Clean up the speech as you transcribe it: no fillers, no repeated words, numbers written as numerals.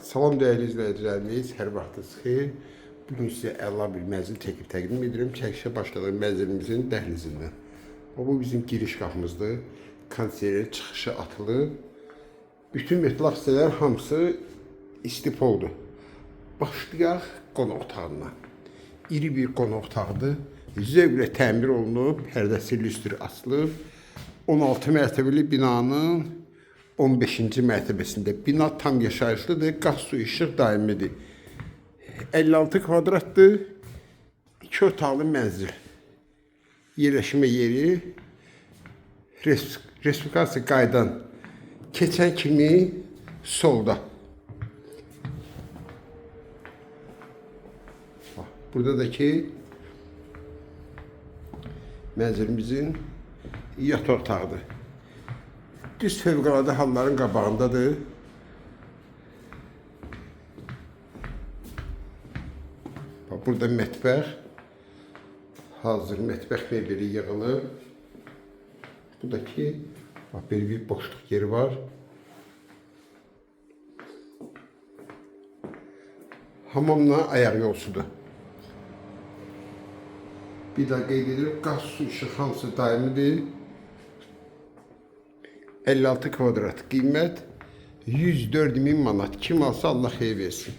Salam değerli izləyicilərimiz, hər vaxtınız xeyir. Bugün sizə əla bir mənzil çəkib təqdim edirəm. Çəkişə başladığım mənzilimizin dəhlizindən. Bu bizim giriş qapımızdır. Kondisioner çıxışı atılıb. Bütün metal hissələr hamısı istipoldur. Başlayaq qonaq otağından. İri bir qonaq otağıdır. Zövqlə təmir olunub, pərdəsi lüstr açılıb. 16 mərtəbəli binanın 15-ci mərtəbəsində. Bina tam yaşayışlıdır, qaz, su, işıq daimidir. 56 kvadratdır, 2 otaqlı mənzil. Yerləşmə yeri, respublikası qaydan keçən kimi solda. Burada da ki, mənzilimizin yataq otağıdır. Düz fövqəladə halların qabağındadır. Burada mətbəx, hazır mətbəx mebeli yığılıb. Buradakı belə bir boşluq yeri var. Hamamla ayaq yolsudur. Bir daha qeyd edirəm, qaz, su, işıq hamısı daimidir. 56 kvadrat qiymət 104.000 manat. Kim alsa Allah xeyir versin.